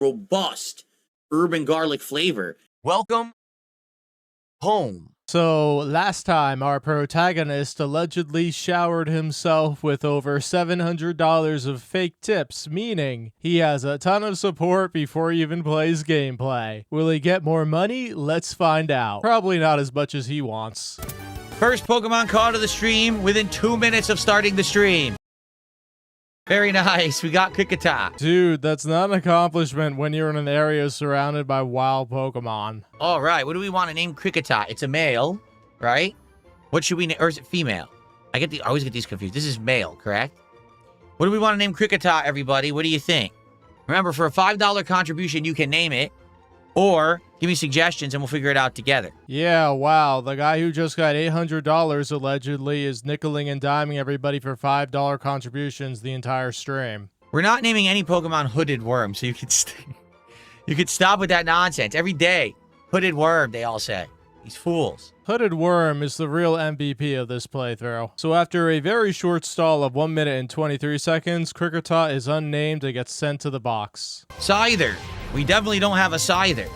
robust urban garlic flavor. Welcome home. So, last time, our protagonist allegedly showered himself with over $700 of fake tips, meaning he has a ton of support before he even plays gameplay. Will he get more money? Let's find out. Probably not as much as he wants. First Pokemon call to the stream within 2 minutes of starting the stream. Very nice. We got Kricketot. Dude, that's not an accomplishment when you're in an area surrounded by wild Pokemon. All right. What do we want to name Kricketot? It's a male, right? What should we name? Or is it female? I always get these confused. This is male, correct? What do we want to name Kricketot, everybody? What do you think? Remember, for a $5 contribution, you can name it. Or give me suggestions and we'll figure it out together. Yeah, wow. The guy who just got $800 allegedly is nickeling and diming everybody for $5 contributions the entire stream. We're not naming any Pokemon Hooded Worm, so you could stop with that nonsense. Every day, Hooded Worm, they all say. These fools. Hooded Worm is the real MVP of this playthrough. So after a very short stall of 1 minute and 23 seconds, Kricketot is unnamed and gets sent to the box. Scyther. We definitely don't have a Scyther.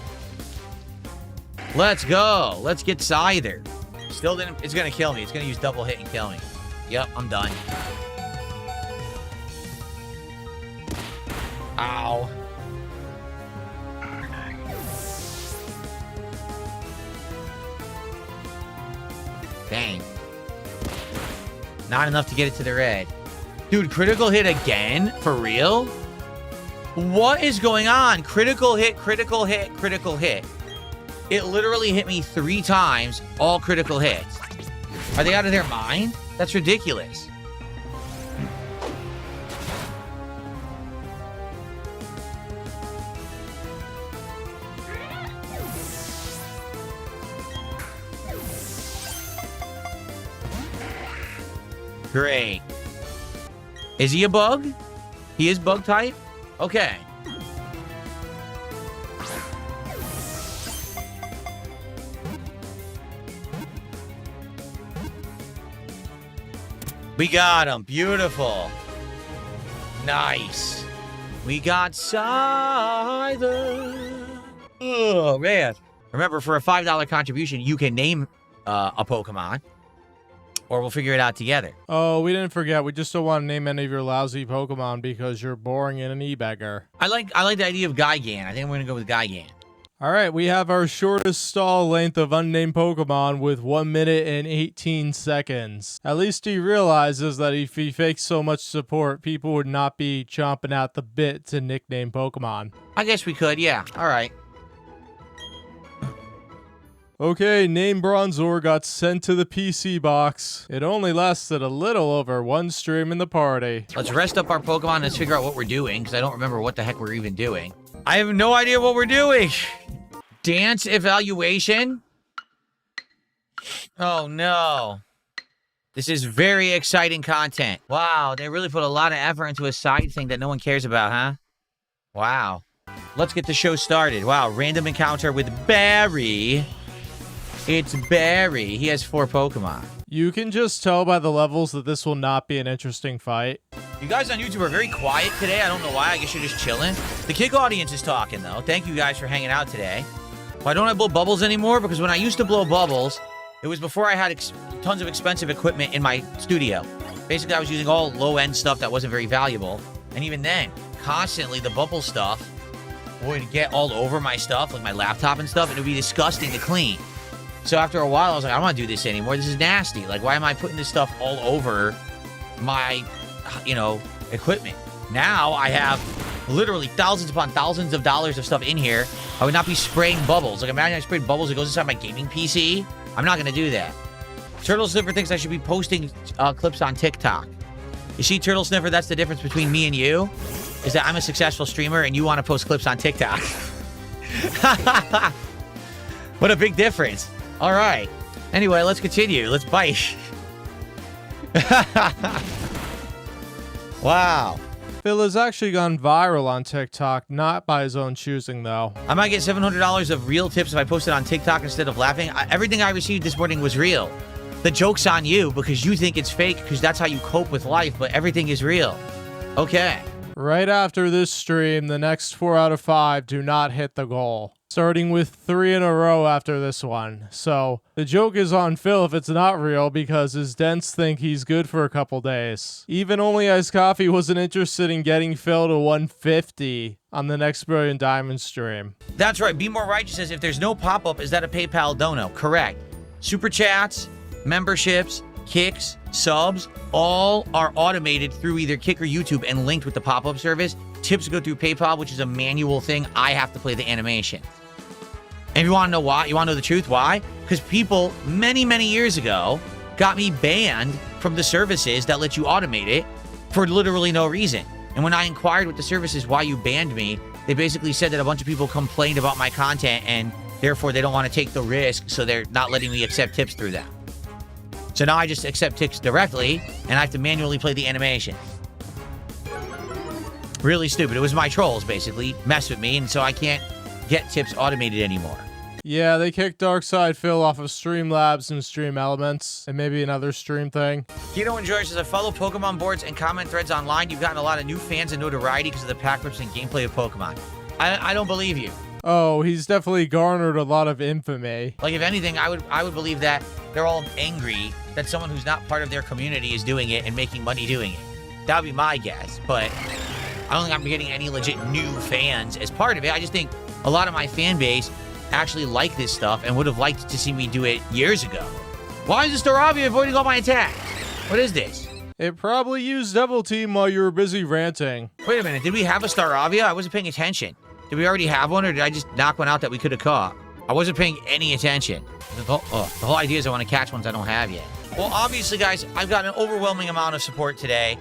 Let's go. Let's get Scyther. Still didn't. It's going to kill me. It's going to use double hit and kill me. Yep, I'm done. Ow. Dang. Not enough to get it to the red. Dude, critical hit again? For real? What is going on? Critical hit, critical hit, critical hit. It literally hit me 3 times, all critical hits. Are they out of their mind? That's ridiculous. Great. Is he a bug? He is bug type? Okay. We got him. Beautiful. Nice. We got Scyther. Oh, man. Remember, for a $5 contribution, you can name a Pokemon. Or we'll figure it out together. Oh, we didn't forget. We just don't want to name any of your lousy Pokemon because you're boring and an e-beggar. I like the idea of Gigan. I think we're going to go with Gigan. All right, we have our shortest stall length of unnamed Pokemon with 1 minute and 18 seconds. At least he realizes that if he fakes so much support, people would not be chomping at the bit to nickname Pokemon. I guess we could, yeah. All right. Okay, name Bronzor got sent to the PC box. It only lasted a little over 1 stream in the party. Let's rest up our Pokemon and let's figure out what we're doing, because I don't remember what the heck we're even doing. I have no idea what we're doing. Dance evaluation? Oh, no. This is very exciting content. Wow, they really put a lot of effort into a side thing that no one cares about, huh? Wow. Let's get the show started. Wow, random encounter with Barry. It's Barry. He has 4 Pokemon. You can just tell by the levels that this will not be an interesting fight. You guys on YouTube are very quiet today. I don't know why. I guess you're just chilling. The Kick audience is talking, though. Thank you guys for hanging out today. Why don't I blow bubbles anymore? Because when I used to blow bubbles, it was before I had tons of expensive equipment in my studio. Basically, I was using all low-end stuff that wasn't very valuable. And even then, constantly the bubble stuff would get all over my stuff, like my laptop and stuff, and it would be disgusting to clean. So after a while, I was like, I don't want to do this anymore. This is nasty. Like, why am I putting this stuff all over my, equipment? Now I have literally thousands upon thousands of dollars of stuff in here. I would not be spraying bubbles. Like, imagine I sprayed bubbles that goes inside my gaming PC. I'm not going to do that. Turtle Sniffer thinks I should be posting clips on TikTok. You see, Turtle Sniffer, that's the difference between me and you, is that I'm a successful streamer and you want to post clips on TikTok. What a big difference. All right. Anyway, let's continue. Let's bite. Wow. Phil has actually gone viral on TikTok, not by his own choosing, though. I might get $700 of real tips if I post it on TikTok instead of laughing. Everything I received this morning was real. The joke's on you because you think it's fake because that's how you cope with life, but everything is real. Okay. Right after this stream, the next 4 out of 5 do not hit the goal. Starting with 3 in a row after this one. So, the joke is on Phil if it's not real because his dents think he's good for a couple days. Even Only Iced Coffee wasn't interested in getting Phil to 150 on the next Brilliant Diamond stream. That's right. Be More Righteous says, if there's no pop-up, is that a PayPal dono? Correct. Super chats, memberships, kicks, subs, all are automated through either Kick or YouTube and linked with the pop-up service. Tips go through PayPal, which is a manual thing. I have to play the animation. And if you want to know why, you want to know the truth, why? Because people many, many years ago got me banned from the services that let you automate it for literally no reason. And when I inquired with the services why you banned me, they basically said that a bunch of people complained about my content and therefore they don't want to take the risk, so they're not letting me accept tips through them. So now I just accept tips directly and I have to manually play the animation. Really stupid. It was my trolls basically mess with me, and so I can't get tips automated anymore. Yeah, they kicked Darkside Phil off of Streamlabs and Stream Elements, and maybe another stream thing. Kino enjoys as a fellow Pokemon boards and comment threads online. You've gotten a lot of new fans and notoriety because of the pack rips and gameplay of Pokemon. I don't believe you. Oh, he's definitely garnered a lot of infamy. Like, if anything, I would believe that they're all angry that someone who's not part of their community is doing it and making money doing it. That would be my guess, but I don't think I'm getting any legit new fans as part of it. I just think a lot of my fan base actually like this stuff and would have liked to see me do it years ago. Why is the Staravia avoiding all my attacks? What is this? It probably used Devil Team while you were busy ranting. Wait a minute, did we have a Staravia? I wasn't paying attention. Did we already have one, or did I just knock one out that we could have caught? I wasn't paying any attention. The whole idea is I want to catch ones I don't have yet. Well, obviously, guys, I've got an overwhelming amount of support today.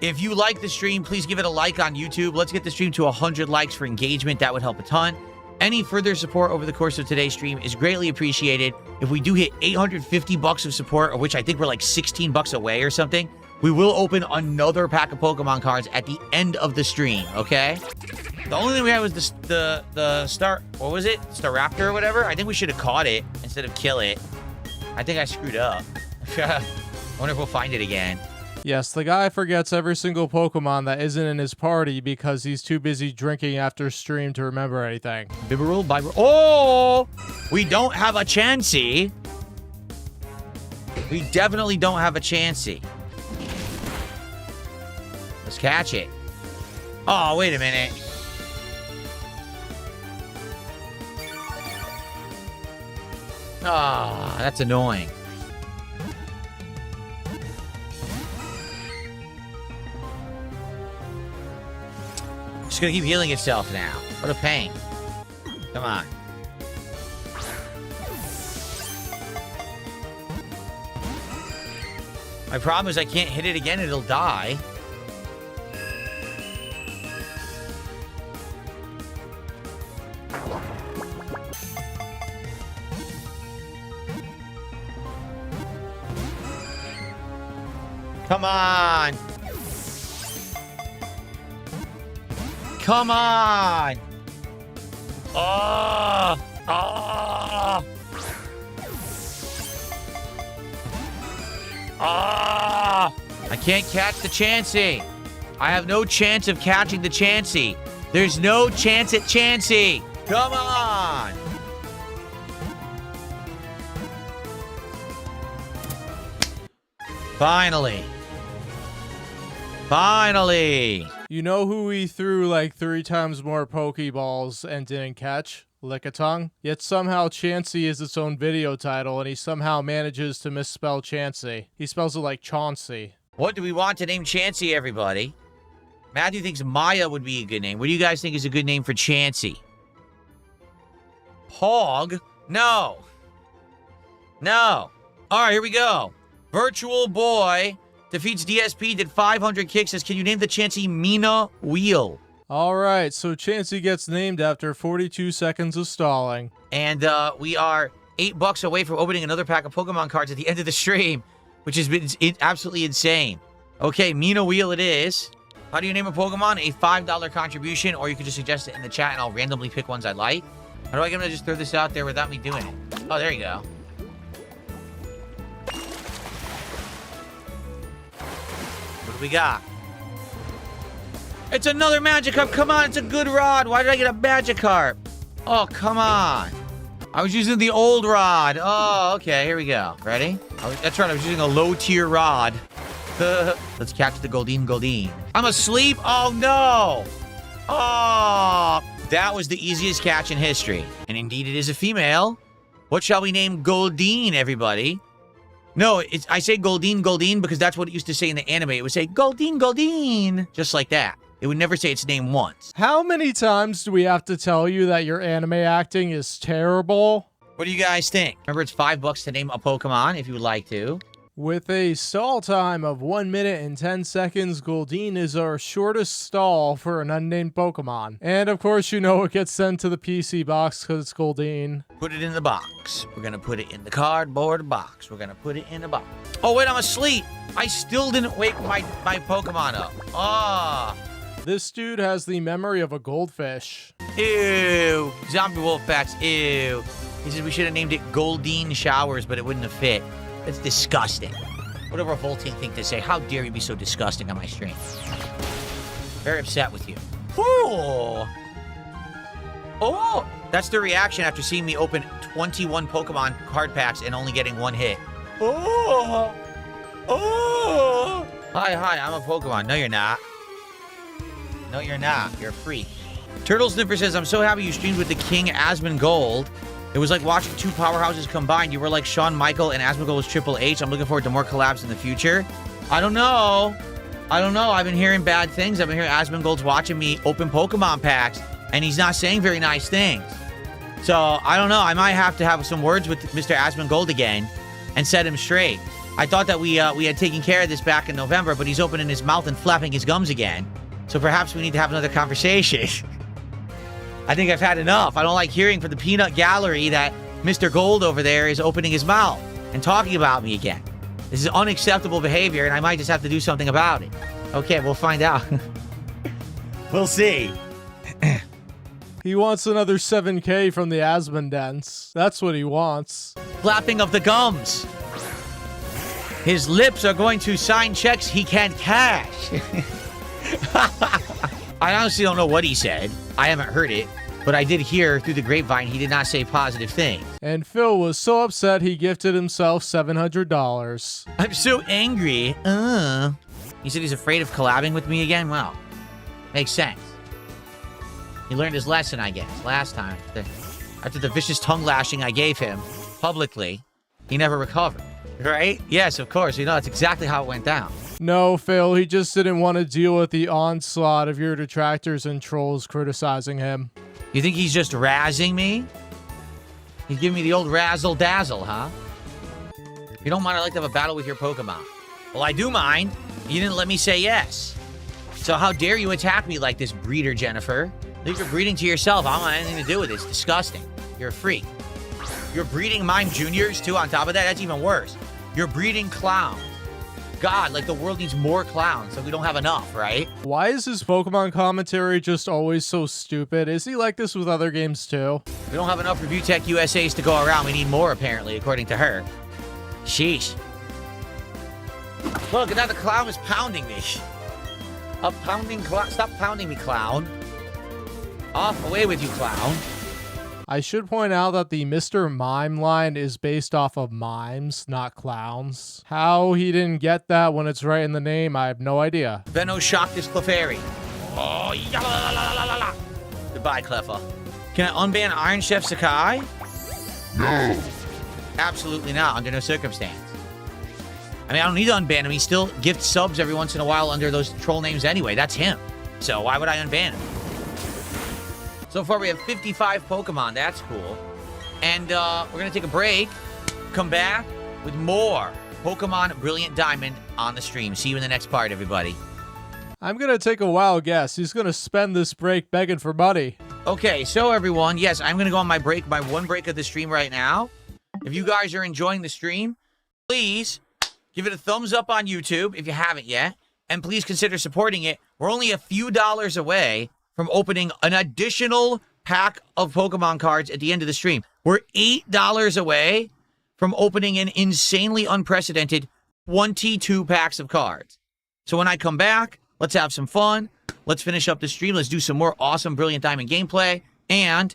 If you like the stream, please give it a like on YouTube. Let's get the stream to 100 likes for engagement. That would help a ton. Any further support over the course of today's stream is greatly appreciated. If we do hit 850 bucks of support, of which I think we're like 16 bucks away or something, we will open another pack of Pokemon cards at the end of the stream, okay? The only thing we had was the Star... What was it? Staraptor or whatever? I think we should have caught it instead of kill it. I think I screwed up. I wonder if we'll find it again. Yes, the guy forgets every single Pokemon that isn't in his party because he's too busy drinking after stream to remember anything. Bibarel, Bibarel. Oh! We don't have a Chansey. We definitely don't have a Chansey. Let's catch it. Oh, wait a minute. Ah, that's annoying. It's gonna keep healing itself now. What a pain. Come on. My problem is I can't hit it again, it'll die. Come on. Come on. Oh. Oh. Oh. I can't catch the Chansey. I have no chance of catching the Chansey. There's no chance at Chansey. Come on. Finally. Finally! You know who he threw like 3 times more Pokeballs and didn't catch? Lickitung. Yet somehow Chansey is its own video title and he somehow manages to misspell Chansey. He spells it like Chauncey. What do we want to name Chansey, everybody? Matthew thinks Maya would be a good name. What do you guys think is a good name for Chansey? Pog? No. No. Alright, here we go. Virtual Boy defeats DSP, did 500 kicks, says, can you name the Chansey Mina Wheel? Alright, so Chansey gets named after 42 seconds of stalling. And we are $8 away from opening another pack of Pokemon cards at the end of the stream, which has been absolutely insane. Okay, Mina Wheel it is. How do you name a Pokemon? A $5 contribution, or you can just suggest it in the chat and I'll randomly pick ones I like. How do I get him to just throw this out there without me doing it? Oh, there you go. What do we got? It's another Magikarp. Come on, it's a good rod. Why did I get a Magikarp? Oh, come on. I was using the old rod. Oh, okay, here we go. Ready? That's right, I was using a low-tier rod. Let's catch the Goldeen. I'm asleep? Oh, no. Oh, that was the easiest catch in history. And indeed, it is a female. What shall we name Goldeen, everybody? No, I say Goldeen because that's what it used to say in the anime. It would say Goldeen, just like that. It would never say its name once. How many times do we have to tell you that your anime acting is terrible? What do you guys think? Remember, it's $5 to name a Pokemon if you would like to. With a stall time of 1 minute and 10 seconds, Goldeen is our shortest stall for an unnamed Pokemon. And of course, you know it gets sent to the PC box because it's Goldeen. Put it in the box. We're gonna put it in the cardboard box. We're gonna put it in a box. Oh, wait, I'm asleep. I still didn't wake my Pokemon up. Ah. This dude has the memory of a goldfish. Ew. Zombie Wolfbats, ew. He says we should have named it Goldeen Showers, but it wouldn't have fit. That's disgusting. What a revolting thing to say. How dare you be so disgusting on my stream? Very upset with you. Oh! Oh! That's the reaction after seeing me open 21 Pokemon card packs and only getting one hit. Oh! Oh! Hi, I'm a Pokemon. No, you're not. No, you're not. You're a freak. Turtle Sniffer says, I'm so happy you streamed with the King Asmon Gold. It was like watching two powerhouses combined. You were like Shawn Michael and Asmon Gold was Triple H. I'm looking forward to more collabs in the future. I don't know. I've been hearing bad things. I've been hearing Asmon Gold's watching me open Pokemon packs, and he's not saying very nice things. So, I don't know. I might have to have some words with Mr. Asmon Gold again and set him straight. I thought that we had taken care of this back in November, but he's opening his mouth and flapping his gums again. So perhaps we need to have another conversation. I think I've had enough. I don't like hearing from the peanut gallery that Mr. Gold over there is opening his mouth and talking about me again. This is unacceptable behavior, and I might just have to do something about it. Okay, we'll find out. We'll see. He wants another 7K from the Asmon dance. That's what he wants. Flapping of the gums. His lips are going to sign checks he can't cash. I honestly don't know what he said. I haven't heard it, but I did hear through the grapevine he did not say positive things. And Phil was so upset he gifted himself $700. I'm so angry. He said he's afraid of collabing with me again? Well, makes sense. He learned his lesson, I guess, last time. After the vicious tongue lashing I gave him publicly, he never recovered. Right? Yes, of course. You know, that's exactly how it went down. No, Phil, he just didn't want to deal with the onslaught of your detractors and trolls criticizing him. You think he's just razzing me? He's giving me the old razzle-dazzle, huh? If you don't mind, I'd like to have a battle with your Pokemon. Well, I do mind. You didn't let me say yes. So how dare you attack me like this, breeder Jennifer? Leave your breeding to yourself. I don't want anything to do with it. It's disgusting. You're a freak. You're breeding mime juniors, too, on top of that? That's even worse. You're breeding clowns. God, like the world needs more clowns, so we don't have enough, right? Why is his Pokemon commentary just always so stupid? Is he like this with other games too? We don't have enough Review Tech USAs to go around. We need more, apparently, according to her. Sheesh. Look, now the clown is pounding me. A pounding clown. Stop pounding me, clown. Off, away with you, clown. I should point out that the Mr. Mime line is based off of mimes, not clowns. How he didn't get that when it's right in the name, I have no idea. Venno shocked this Clefairy. Oh, yalla. Goodbye, Cleffa. Can I unban Iron Chef Sakai? No. Absolutely not, under no circumstance. I mean, I don't need to unban him. He still gifts subs every once in a while under those troll names anyway. That's him. So why would I unban him? So far, we have 55 Pokemon. That's cool. And we're going to take a break. Come back with more Pokemon Brilliant Diamond on the stream. See you in the next part, everybody. I'm going to take a wild guess. He's going to spend this break begging for money. Okay, so everyone, yes, I'm going to go on my break, my one break of the stream right now. If you guys are enjoying the stream, please give it a thumbs up on YouTube if you haven't yet. And please consider supporting it. We're only a few dollars away from opening an additional pack of Pokemon cards at the end of the stream. We're $8 away from opening an insanely unprecedented 22 packs of cards. So when I come back, let's have some fun. let's finish up the stream. Let's do some more awesome Brilliant Diamond gameplay. And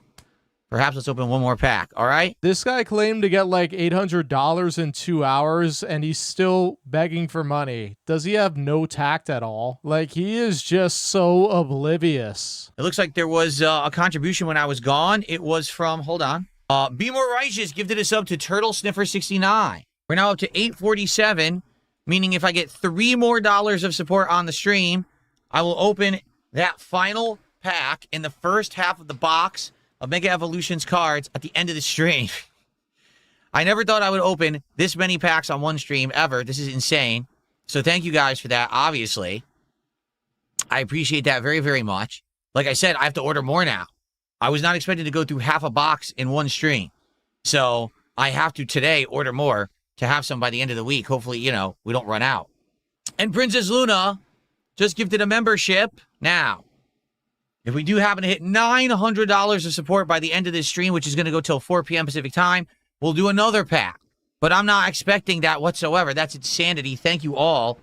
perhaps let's open one more pack, all right? This guy claimed to get like $800 in 2 hours, and he's still begging for money. Does he have no tact at all? Like, he is just so oblivious. It looks like there was a contribution when I was gone. It was from, hold on. Be More Righteous gifted us up to Turtle Sniffer 69. We're now up to 847, meaning if I get $3 more of support on the stream, I will open that final pack in the first half of the box of Mega Evolutions cards at the end of the stream. I never thought I would open this many packs on one stream ever. This is insane. So thank you guys for that, obviously. I appreciate that very, very much. Like I said, I have to order more now. I was not expecting to go through half a box in one stream. So I have to today order more to have some by the end of the week. Hopefully, you know, we don't run out. And Princess Luna just gifted a membership. Now, if we do happen to hit $900 of support by the end of this stream, which is going to go till 4 p.m. Pacific time, we'll do another pack. But I'm not expecting that whatsoever. That's insanity. Thank you all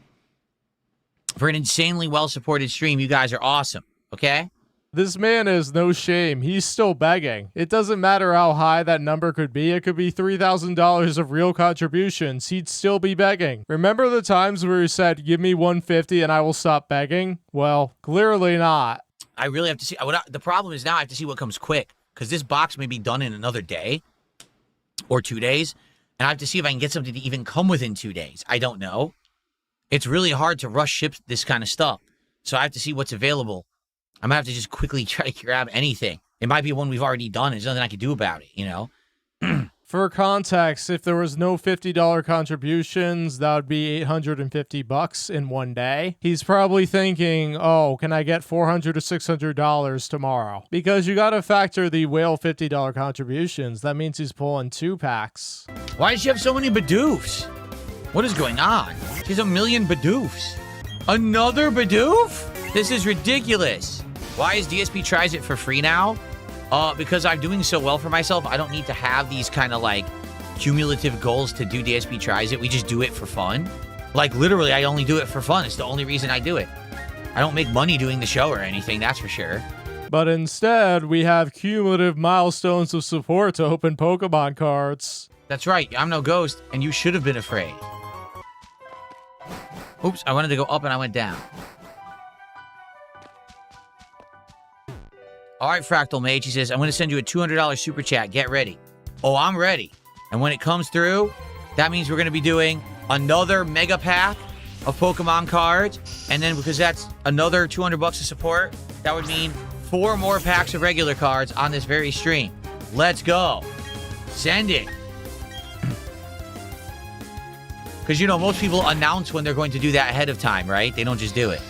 for an insanely well-supported stream. You guys are awesome, okay? This man has no shame. He's still begging. It doesn't matter how high that number could be. It could be $3,000 of real contributions. He'd still be begging. Remember the times where he said, give me $150 and I will stop begging? Well, clearly not. I really have to see. The problem is now I have to see what comes quick, because this box may be done in another day or 2 days, and I have to see if I can get something to even come within 2 days. I don't know. It's really hard to rush ship this kind of stuff, so I have to see what's available. I'm going to have to just quickly try to grab anything. It might be one we've already done, and there's nothing I can do about it, you know? For context, if there was no $50 contributions, that would be $850 in one day. He's probably thinking, oh, can I get $400 to $600 tomorrow? Because you got to factor the whale $50 contributions. That means he's pulling 2 packs. Why does she have so many Bidoofs? What is going on? She has 1 million Bidoofs. Another Bidoof? This is ridiculous. Why is DSP tries it for free now? Because I'm doing so well for myself, I don't need to have these kind of like cumulative goals to do DSP tries it. We just do it for fun. Like literally, I only do it for fun. It's the only reason I do it. I don't make money doing the show or anything, that's for sure. But instead, we have cumulative milestones of support to open Pokemon cards. That's right, I'm no ghost, and you should have been afraid. Oops, I wanted to go up and I went down. All right, Fractal Mage, he says, I'm going to send you a $200 super chat. Get ready. Oh, I'm ready. And when it comes through, that means we're going to be doing another mega pack of Pokemon cards. And then because that's another $200 of support, that would mean 4 more packs of regular cards on this very stream. Let's go. Send it. Because, you know, most people announce when they're going to do that ahead of time, right? They don't just do it.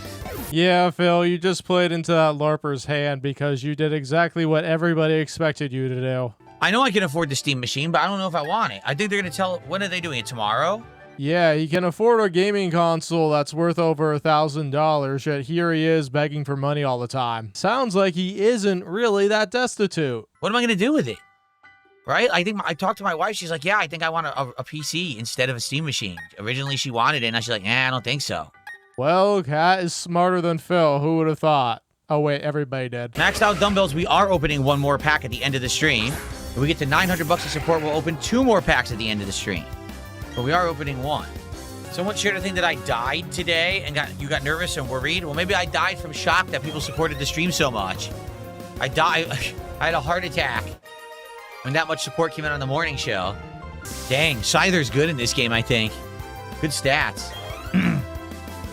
Yeah, Phil, you just played into that LARPer's hand because you did exactly what everybody expected you to do. I know I can afford the Steam machine, but I don't know if I want it. I think they're going to tell... When are they doing it? Tomorrow? Yeah, he can afford a gaming console that's worth over $1,000, yet here he is begging for money all the time. Sounds like he isn't really that destitute. What am I going to do with it? Right? I think I talked to my wife. She's like, yeah, I think I want a PC instead of a Steam machine. Originally, she wanted it, and she's like, I don't think so. Well, Kat is smarter than Phil. Who would have thought? Oh, wait, everybody did. Maxed out dumbbells, we are opening 1 more pack at the end of the stream. If we get to $900 of support, we'll open 2 more packs at the end of the stream. But we are opening 1. Someone shared a thing that I died today and you got nervous and worried. Well, maybe I died from shock that people supported the stream so much. I had a heart attack when that much support came out on the morning show. Dang, Scyther's good in this game, I think. Good stats.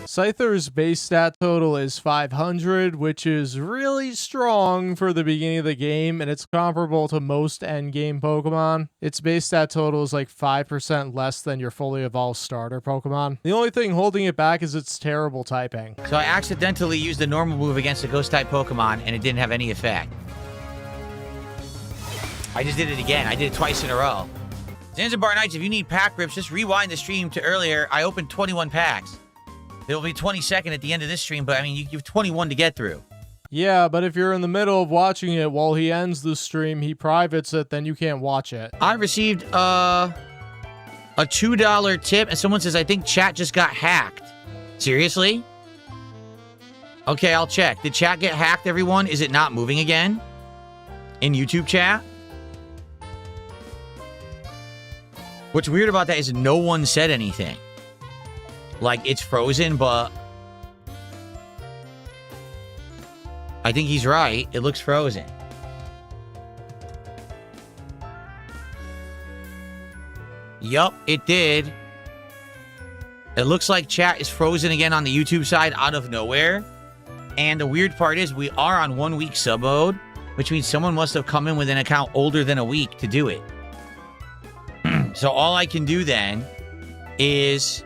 Scyther's base stat total is 500, which is really strong for the beginning of the game, and it's comparable to most endgame Pokemon. Its base stat total is like 5% less than your fully evolved starter Pokemon. The only thing holding it back is its terrible typing. So I accidentally used the normal move against a Ghost-type Pokemon, and it didn't have any effect. I just did it again. I did it twice in a row. Zanzibar Nights, if you need pack rips, just rewind the stream to earlier. I opened 21 packs. There will be 22nd at the end of this stream, but I mean, you have 21 to get through. Yeah, but if you're in the middle of watching it while he ends the stream, he privates it, then you can't watch it. I received a $2 tip, and someone says, I think chat just got hacked. Seriously? Okay, I'll check. Did chat get hacked, everyone? Is it not moving again? In YouTube chat? What's weird about that is no one said anything. Like, it's frozen, but... I think he's right. It looks frozen. Yup, it did. It looks like chat is frozen again on the YouTube side out of nowhere. And the weird part is we are on 1 week sub mode, which means someone must have come in with an account older than a week to do it. So all I can do then is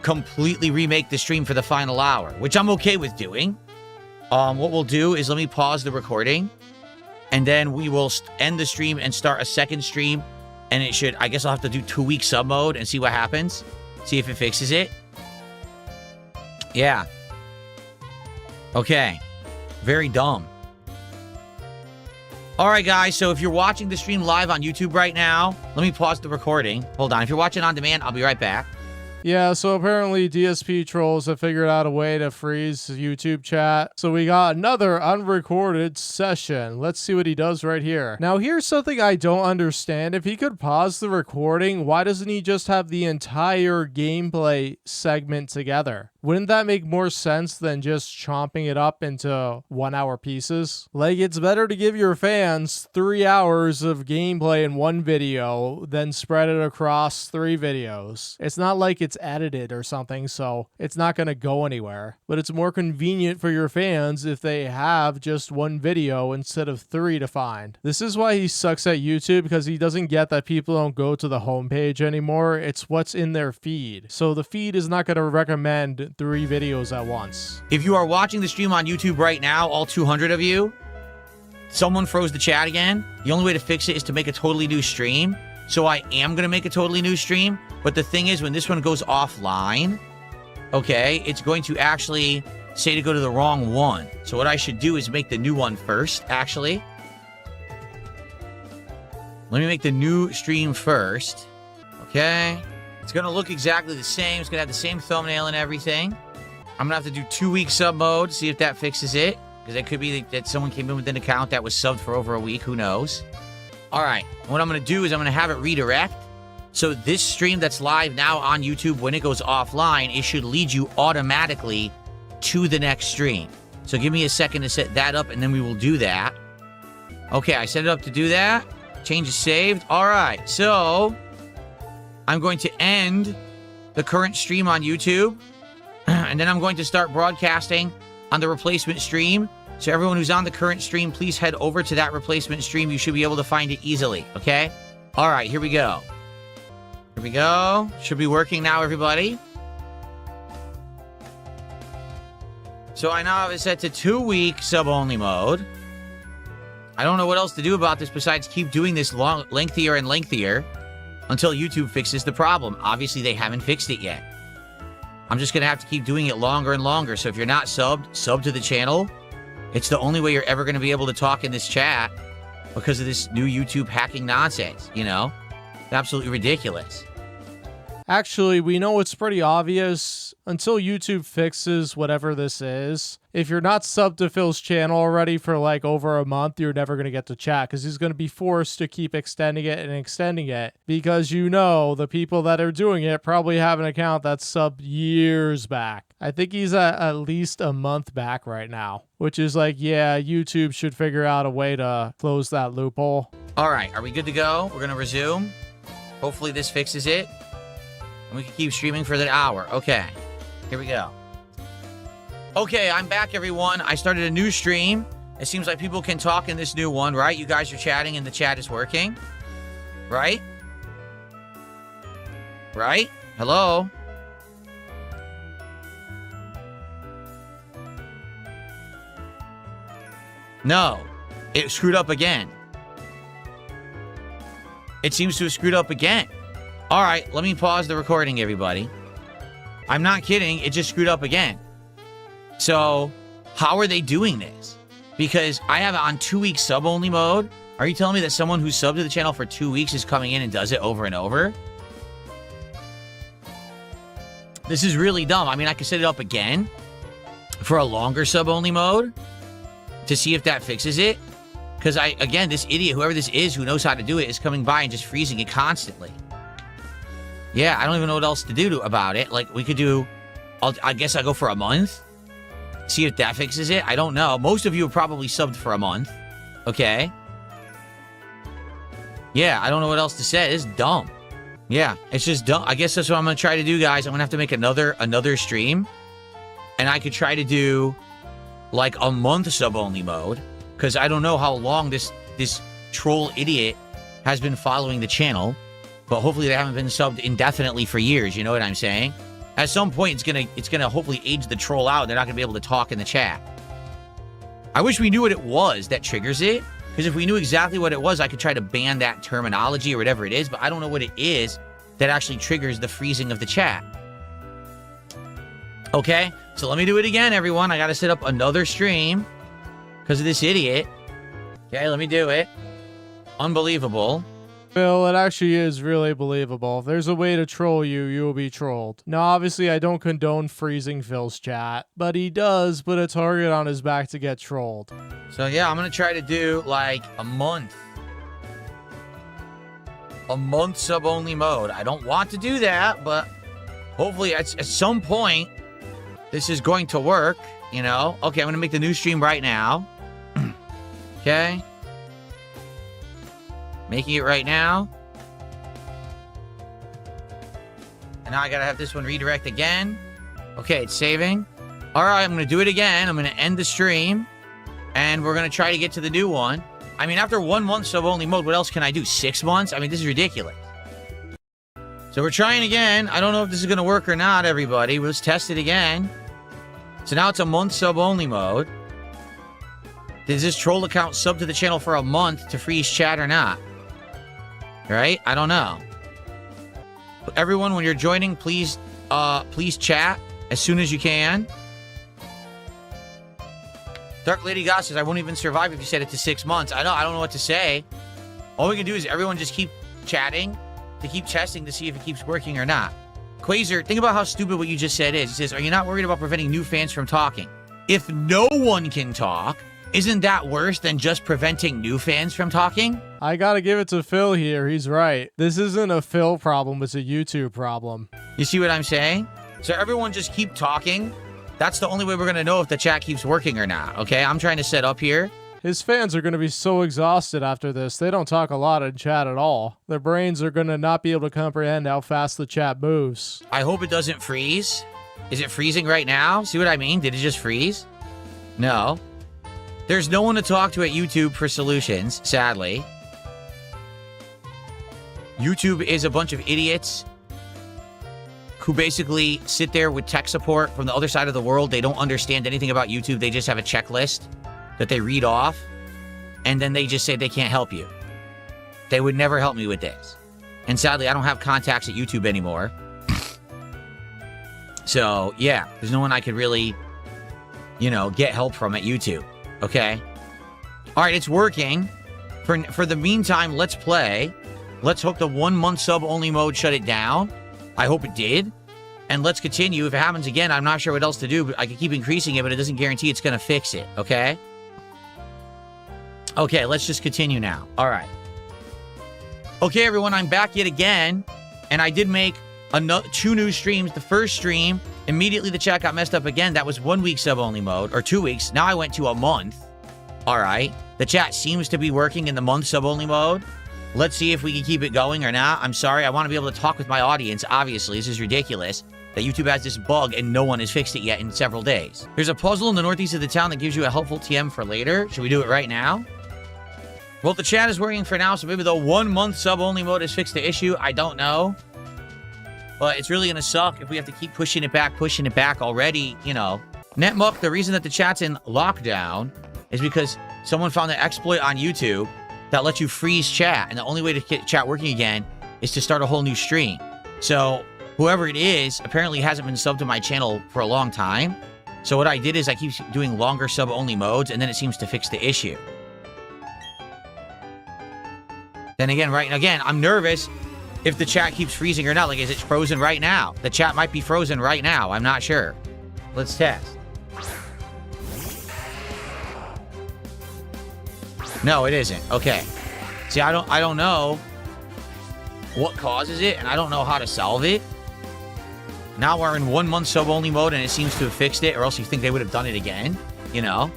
completely remake the stream for the final hour, which I'm okay with doing. What we'll do is let me pause the recording, and then we will end the stream and start a second stream. And it should, I guess I'll have to do 2 week sub mode and see what happens. See if it fixes it. Yeah. Okay. Very dumb. All right, guys. So if you're watching the stream live on YouTube right now, let me pause the recording. Hold on. If you're watching on demand, I'll be right back. Yeah, so apparently DSP trolls have figured out a way to freeze YouTube chat. So we got another unrecorded session. Let's see what he does right here. Now, here's something I don't understand. If he could pause the recording, why doesn't he just have the entire gameplay segment together? Wouldn't that make more sense than just chomping it up into 1 hour pieces? Like, it's better to give your fans 3 hours of gameplay in one video than spread it across 3 videos. It's not like it's edited or something, so it's not going to go anywhere. But it's more convenient for your fans if they have just one video instead of 3 to find. This is why he sucks at YouTube, because he doesn't get that people don't go to the homepage anymore. It's what's in their feed. So the feed is not going to recommend 3 videos at once. If you are watching the stream on YouTube right now, all 200 of you, someone froze the chat again. The only way to fix it is to make a totally new stream. So I am going to make a totally new stream. But the thing is, when this one goes offline, okay, it's going to actually say to go to the wrong one. So what I should do is make the new one first, actually. Let me make the new stream first. Okay. It's going to look exactly the same. It's going to have the same thumbnail and everything. I'm going to have to do 2 week sub mode, see if that fixes it. Because it could be that someone came in with an account that was subbed for over a week. Who knows? All right. What I'm going to do is I'm going to have it redirect. So this stream that's live now on YouTube, when it goes offline, it should lead you automatically to the next stream. So give me a second to set that up, and then we will do that. Okay, I set it up to do that. Change is saved. All right. So I'm going to end the current stream on YouTube. And then I'm going to start broadcasting on the replacement stream. So everyone who's on the current stream, please head over to that replacement stream. You should be able to find it easily, okay? All right, here we go. Here we go. Should be working now, everybody. So I now have it set to 2 week sub-only mode. I don't know what else to do about this besides keep doing this lengthier and lengthier until YouTube fixes the problem. Obviously, they haven't fixed it yet. I'm just going to have to keep doing it longer and longer. So if you're not subbed, sub to the channel. It's the only way you're ever going to be able to talk in this chat because of this new YouTube hacking nonsense, you know? It's absolutely ridiculous. Actually, we know it's pretty obvious. Until YouTube fixes whatever this is, if you're not subbed to Phil's channel already for like over a month, you're never going to get to chat because he's going to be forced to keep extending it and extending it because you know the people that are doing it probably have an account that's subbed years back. I think he's at least a month back right now, which is like, yeah, YouTube should figure out a way to close that loophole. All right, are we good to go? We're going to resume. Hopefully this fixes it. And we can keep streaming for the hour. Okay. Here we go. Okay, I'm back, everyone. I started a new stream. It seems like people can talk in this new one, right? You guys are chatting and the chat is working. Right? Right? Hello? No. It screwed up again. It seems to have screwed up again. All right, let me pause the recording, everybody. I'm not kidding. It just screwed up again. So, how are they doing this? Because I have it on 2 week sub-only mode. Are you telling me that someone who's subbed to the channel for 2 weeks is coming in and does it over and over? This is really dumb. I mean, I can set it up again. for a longer sub-only mode to see if that fixes it. Because again, this idiot, whoever this is who knows how to do it, is coming by and just freezing it constantly. Yeah, I don't even know what else to do about it. Like, we could do, I guess I'll go for a month. See if that fixes it. I don't know. Most of you have probably subbed for a month. Okay. Yeah, I don't know what else to say. It's dumb. Yeah, it's just dumb. I guess that's what I'm going to try to do, guys. I'm going to have to make another stream. And I could try to do, like, a month sub-only mode. Because I don't know how long this troll idiot has been following the channel. But hopefully they haven't been subbed indefinitely for years. You know what I'm saying? At some point, it's gonna hopefully age the troll out. They're not gonna be able to talk in the chat. I wish we knew what it was that triggers it. Because if we knew exactly what it was, I could try to ban that terminology or whatever it is. But I don't know what it is that actually triggers the freezing of the chat. Okay, so let me do it again, everyone. I gotta set up another stream because of this idiot. Okay, let me do it. Unbelievable. Phil, it actually is really believable. If there's a way to troll you, you will be trolled. Now, obviously, I don't condone freezing Phil's chat, but he does put a target on his back to get trolled. So, yeah, I'm going to try to do, like, a month. A month sub-only mode. I don't want to do that, but hopefully at some point, this is going to work, you know? Okay, I'm going to make the new stream right now. Okay. Making it right now. And now I gotta have this one redirect again. Okay, it's saving. Alright, I'm gonna do it again. I'm gonna end the stream. And we're gonna try to get to the new one. I mean, after 1 month sub-only mode, what else can I do? 6 months? I mean, this is ridiculous. So we're trying again. I don't know if this is gonna work or not, everybody. Let's test it again. So now it's a month sub-only mode. Does this troll account sub to the channel for a month to freeze chat or not? Right? I don't know. Everyone, when you're joining, please chat as soon as you can. Dark Lady God says, I won't even survive if you set it to 6 months. I don't know what to say. All we can do is everyone just keep chatting to keep testing to see if it keeps working or not. Quasar, think about how stupid what you just said is. He says, are you not worried about preventing new fans from talking? If no one can talk, isn't that worse than just preventing new fans from talking? I gotta give it to Phil here. He's right. This isn't a Phil problem. It's a YouTube problem. You see what I'm saying? So everyone just keep talking. That's the only way we're going to know if the chat keeps working or not. Okay, I'm trying to set up here. His fans are going to be so exhausted after this. They don't talk a lot in chat at all. Their brains are going to not be able to comprehend how fast the chat moves. I hope it doesn't freeze. Is it freezing right now? See what I mean? Did it just freeze? No. There's no one to talk to at YouTube for solutions, sadly. YouTube is a bunch of idiots who basically sit there with tech support from the other side of the world. They don't understand anything about YouTube. They just have a checklist that they read off, and then they just say they can't help you. They would never help me with this. And sadly, I don't have contacts at YouTube anymore. So, yeah, there's no one I could really, you know, get help from at YouTube. Okay? All right, it's working. For the meantime, let's play. Let's hope the 1 month sub only mode shut it down. I hope it did. And let's continue. If it happens again, I'm not sure what else to do, but I can keep increasing it, but it doesn't guarantee it's going to fix it. Okay? Okay, let's just continue now. All right. Okay, everyone, I'm back yet again, and I did make 2 new streams. The first stream, immediately the chat got messed up again. That was 1 week sub-only mode, or 2 weeks. Now I went to a month. All right. The chat seems to be working in the month sub-only mode. Let's see if we can keep it going or not. I'm sorry. I want to be able to talk with my audience. Obviously, this is ridiculous that YouTube has this bug and no one has fixed it yet in several days. There's a puzzle in the northeast of the town that gives you a helpful TM for later. Should we do it right now? Well, the chat is working for now, so maybe the 1 month sub-only mode has fixed the issue. I don't know. But it's really going to suck if we have to keep pushing it back already, you know. Netmuck, the reason that the chat's in lockdown is because someone found an exploit on YouTube that lets you freeze chat, and the only way to get chat working again is to start a whole new stream. So whoever it is apparently hasn't been subbed to my channel for a long time. So what I did is I keep doing longer sub-only modes, and then it seems to fix the issue. Then again, I'm nervous if the chat keeps freezing or not. Like, is it frozen right now? The chat might be frozen right now. I'm not sure. Let's test. No, it isn't. Okay. See, I don't know what causes it, and I don't know how to solve it. Now we're in 1 month sub-only mode, and it seems to have fixed it, or else you think they would have done it again, you know?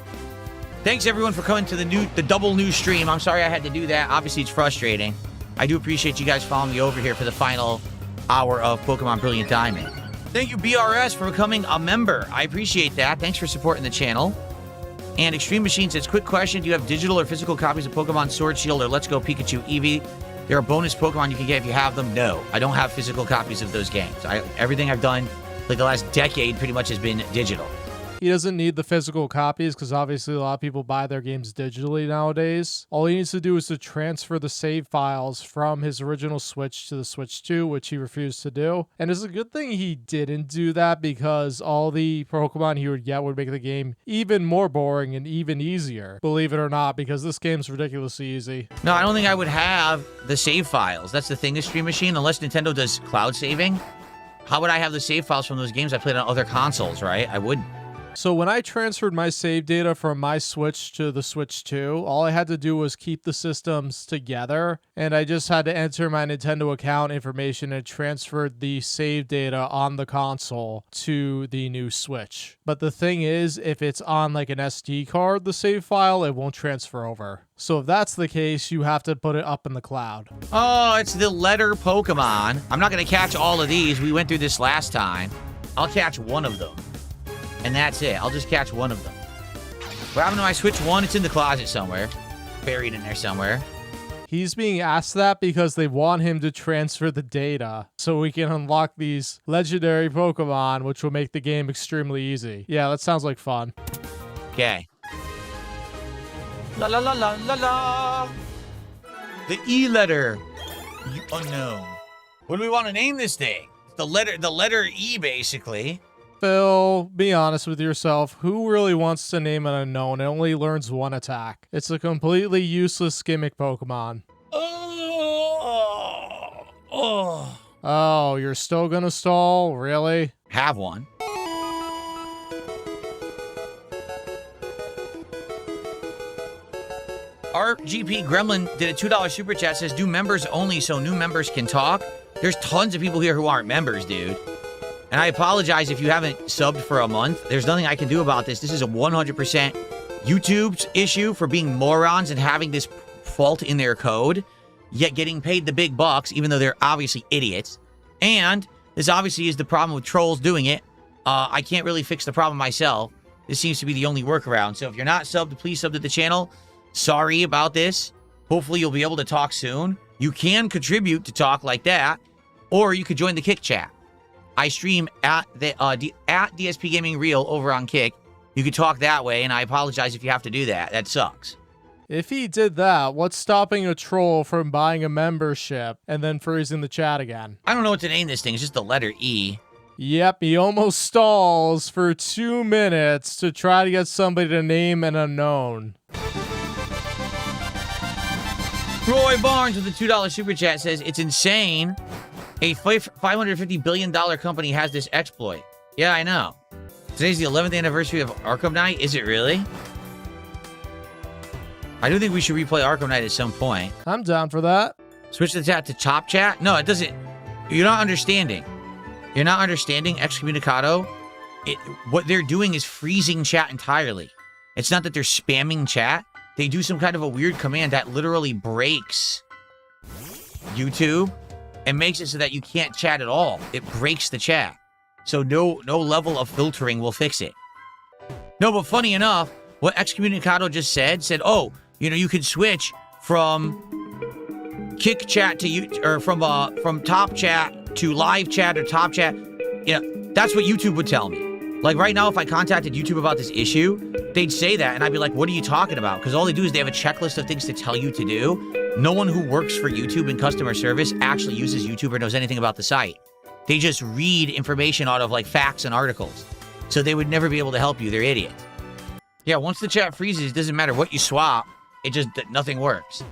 Thanks, everyone, for coming to the double new stream. I'm sorry I had to do that. Obviously, it's frustrating. I do appreciate you guys following me over here for the final hour of Pokemon Brilliant Diamond. Thank you, BRS, for becoming a member. I appreciate that. Thanks for supporting the channel. And Extreme Machine says, quick question. Do you have digital or physical copies of Pokemon Sword, Shield, or Let's Go Pikachu Eevee? There are bonus Pokemon you can get if you have them. No, I don't have physical copies of those games. Everything I've done, like the last decade, pretty much has been digital. He doesn't need the physical copies because obviously a lot of people buy their games digitally nowadays. All he needs to do is to transfer the save files from his original Switch to the Switch 2, which he refused to do. And it's a good thing he didn't do that because all the Pokemon he would get would make the game even more boring and even easier. Believe it or not, because this game's ridiculously easy. No, I don't think I would have the save files. That's the thing, the Stream Machine, unless Nintendo does cloud saving. How would I have the save files from those games I played on other consoles, right? I wouldn't. So when I transferred my save data from my Switch to the Switch 2, all I had to do was keep the systems together, and I just had to enter my Nintendo account information and transferred the save data on the console to the new Switch. But the thing is, if it's on like an SD card, the save file, it won't transfer over. So if that's the case, you have to put it up in the cloud. Oh, it's the letter Pokemon. I'm not going to catch all of these. We went through this last time. I'll catch one of them. And that's it. I'll just catch one of them. What happened to my Switch 1? It's in the closet somewhere. Buried in there somewhere. He's being asked that because they want him to transfer the data so we can unlock these legendary Pokemon, which will make the game extremely easy. Yeah, that sounds like fun. Okay. La la la la la la. The E letter. Unown. What do we want to name this thing? The letter E, basically. Phil, be honest with yourself. Who really wants to name an unknown? It only learns one attack. It's a completely useless gimmick Pokemon. Oh, you're still gonna stall? Really? Have one. RGP Gremlin did a $2 super chat, says, do members only so new members can talk? There's tons of people here who aren't members, dude. And I apologize if you haven't subbed for a month. There's nothing I can do about this. This is a 100% YouTube's issue for being morons and having this fault in their code, yet getting paid the big bucks, even though they're obviously idiots. And this obviously is the problem with trolls doing it. I can't really fix the problem myself. This seems to be the only workaround. So if you're not subbed, please sub to the channel. Sorry about this. Hopefully you'll be able to talk soon. You can contribute to talk like that, or you could join the Kick chat. I stream at DSP Gaming Real over on Kick. You can talk that way, and I apologize if you have to do that. That sucks. If he did that, what's stopping a troll from buying a membership and then freezing the chat again? I don't know what to name this thing. It's just the letter E. Yep, he almost stalls for 2 minutes to try to get somebody to name an unknown. Roy Barnes with the $2 super chat says, it's insane. A $550 billion company has this exploit. Yeah, I know. Today's the 11th anniversary of Arkham Knight. Is it really? I do think we should replay Arkham Knight at some point. I'm down for that. Switch the chat to Top Chat? No, it doesn't. You're not understanding. You're not understanding Excommunicado. What they're doing is freezing chat entirely. It's not that they're spamming chat. They do some kind of a weird command that literally breaks YouTube and makes it so that you can't chat at all. It breaks the chat. So no level of filtering will fix it. No, but funny enough, what Excommunicado just said, oh, you can switch from Kick chat to you, or from Top Chat to Live Chat or Top Chat. That's what YouTube would tell me. Like right now, if I contacted YouTube about this issue, they'd say that, and I'd be like, what are you talking about? Because all they do is they have a checklist of things to tell you to do. No one who works for YouTube in customer service actually uses YouTube or knows anything about the site. They just read information out of like facts and articles. So they would never be able to help you. They're idiots. Yeah, once the chat freezes, it doesn't matter what you swap. Nothing works.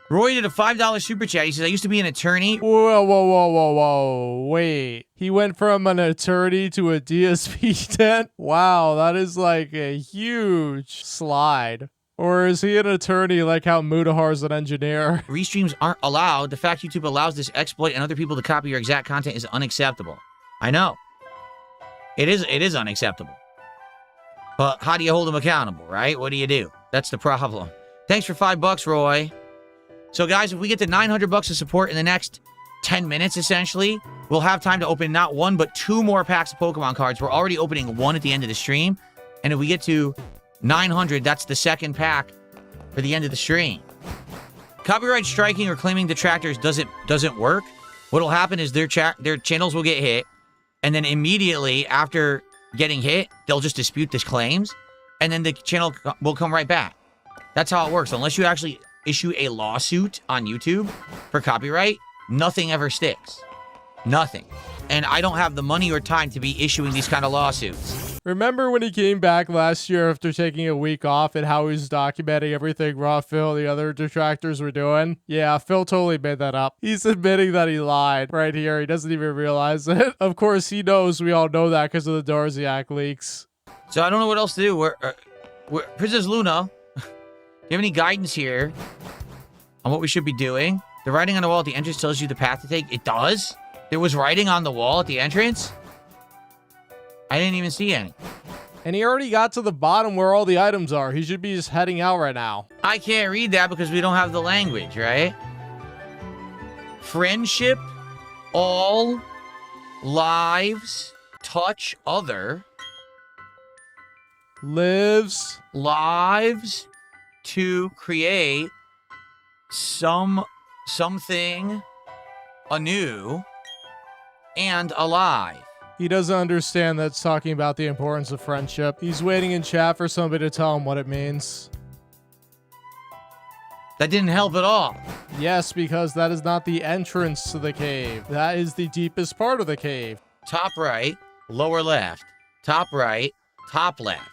Roy did a $5 super chat. He says, I used to be an attorney. Whoa. Wait. He went from an attorney to a DSP tent? Wow, that is like a huge slide. Or is he an attorney like how Mudahar's an engineer? Restreams aren't allowed. The fact YouTube allows this exploit and other people to copy your exact content is unacceptable. I know. It is unacceptable. But how do you hold them accountable, right? What do you do? That's the problem. Thanks for $5, Roy. So, guys, if we get to 900 bucks of support in the next 10 minutes, essentially, we'll have time to open not one, but 2 more packs of Pokemon cards. We're already opening 1 at the end of the stream. And if we get to 900, that's the 2nd pack for the end of the stream. Copyright striking or claiming detractors doesn't work. What'll happen is their channels will get hit, and then immediately after getting hit, they'll just dispute these claims, and then the channel will come right back. That's how it works. Unless you actually issue a lawsuit on YouTube for copyright, nothing ever sticks. Nothing. And I don't have the money or time to be issuing these kind of lawsuits. Remember when he came back last year after taking a week off and how he was documenting everything Raw Phil and the other detractors were doing? Yeah, Phil totally made that up. He's admitting that he lied right here. He doesn't even realize it. Of course, he knows. We all know that because of the Darziak leaks. So I don't know what else to do. Princess Luna, do you have any guidance here on what we should be doing? The writing on the wall at the entrance tells you the path to take. It does? There was writing on the wall at the entrance? I didn't even see any. And he already got to the bottom where all the items are. He should be just heading out right now. I can't read that because we don't have the language, right? Friendship, all lives, touch other. Lives to create something anew and alive. He doesn't understand that's talking about the importance of friendship. He's waiting in chat for somebody to tell him what it means. That didn't help at all. Yes, because that is not the entrance to the cave. That is the deepest part of the cave. Top right, lower left. Top right, top left.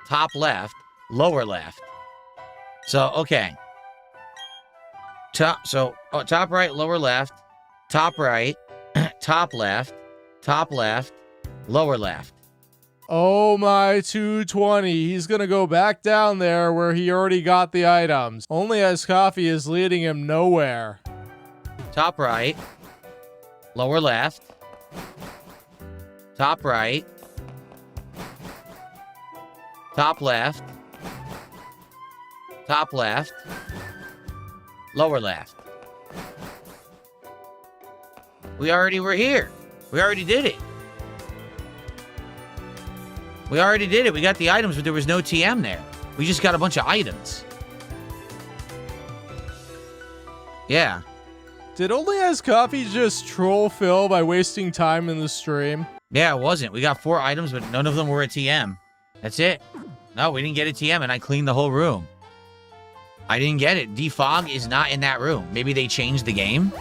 Top left, lower left. So, okay. Top right, lower left. Top right, top left. Top left, lower left. Oh my 220. He's gonna go back down there where he already got the items. Only as coffee is leading him nowhere. Top right, lower left. Top right. Top left. Top left. Lower left. We already were here. We already did it. We already did it. We got the items, but there was no TM there. We just got a bunch of items. Yeah. Did Only As Coffee just troll Phil by wasting time in the stream? Yeah, it wasn't. We got 4 items, but none of them were a TM. That's it. No, we didn't get a TM, and I cleaned the whole room. I didn't get it. Defog is not in that room. Maybe they changed the game?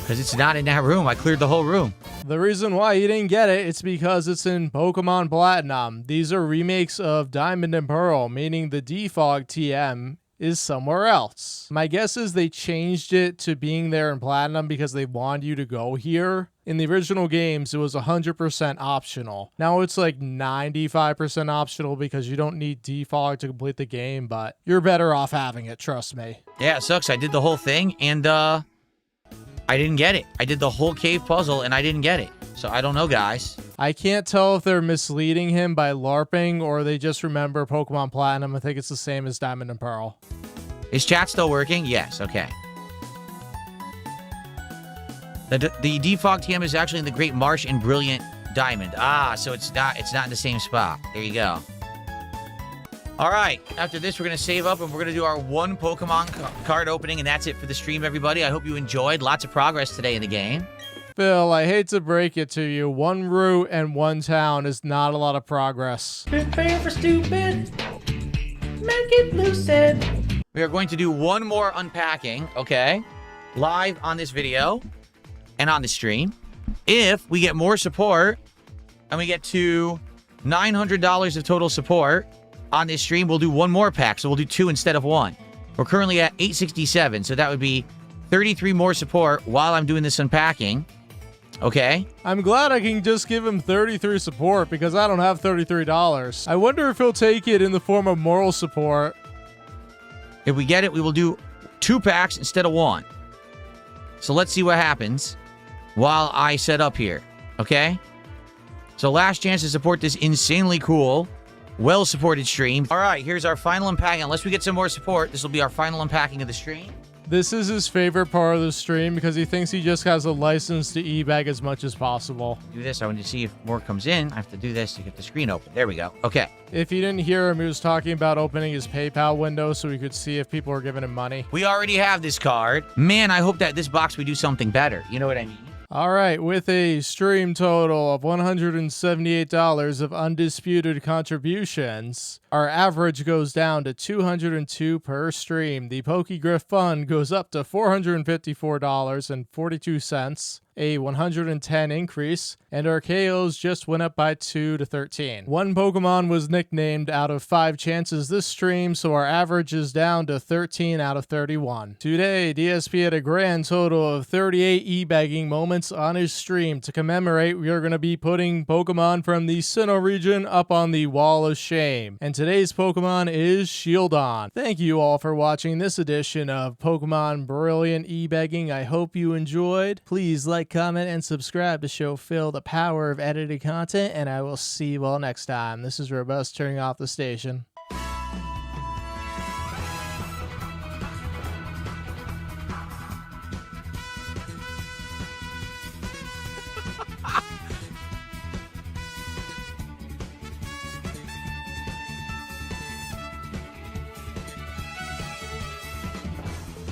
Because it's not in that room. I cleared the whole room. The reason why you didn't get it, it's because it's in Pokemon Platinum. These are remakes of Diamond and Pearl, meaning the defog TM is somewhere else. My guess is they changed it to being there in Platinum because they wanted you to go here. In the original games, it was 100% optional. Now it's like 95% optional because you don't need defog to complete the game, but you're better off having it, trust me. Yeah, it sucks. I did the whole thing, and I didn't get it. I did the whole cave puzzle, and I didn't get it. So I don't know, guys. I can't tell if they're misleading him by LARPing or they just remember Pokemon Platinum. I think it's the same as Diamond and Pearl. Is chat still working? Yes, okay. The defog TM is actually in the Great Marsh in Brilliant Diamond. Ah, so it's not in the same spot. There you go. All right, after this, we're going to save up and we're going to do our 1 Pokemon card opening, and that's it for the stream, everybody. I hope you enjoyed. Lots of progress today in the game. Phil, I hate to break it to you. 1 route and 1 town is not a lot of progress. Prepare for stupid. Make it lucid. We are going to do 1 more unpacking, okay? Live on this video and on the stream. If we get more support and we get to $900 of total support on this stream, we'll do 1 more pack. So we'll do 2 instead of 1. We're currently at 867, so that would be 33 more support while I'm doing this unpacking. Okay. I'm glad I can just give him 33 support because I don't have $33. I wonder if he'll take it in the form of moral support. If we get it, we will do 2 packs instead of 1. So let's see what happens while I set up here, okay? So last chance to support this insanely cool, well-supported stream. All right, here's our final unpacking. Unless we get some more support, this will be our final unpacking of the stream. This is his favorite part of the stream because he thinks he just has a license to e-bag as much as possible. Do this. I want to see if more comes in. I have to do this to get the screen open. There we go. Okay. If you didn't hear him, he was talking about opening his PayPal window so he could see if people were giving him money. We already have this card. Man, I hope that this box we do something better. You know what I mean? All right, with a stream total of $178 of undisputed contributions, our average goes down to $202 per stream. The Pokegriff Fund goes up to $454.42, a 110 increase, and our KOs just went up by 2 to 13. One Pokemon was nicknamed out of 5 chances this stream, so our average is down to 13 out of 31. Today, DSP had a grand total of 38 e-bagging moments on his stream. To commemorate, we are going to be putting Pokemon from the Sinnoh region up on the Wall of Shame. And today's Pokemon is Shieldon. Thank you all for watching this edition of Pokemon Brilliant e-bagging. I hope you enjoyed. Please like, comment, and subscribe to show Phil the power of edited content, and I will see you all next time. This is Robust turning off the station.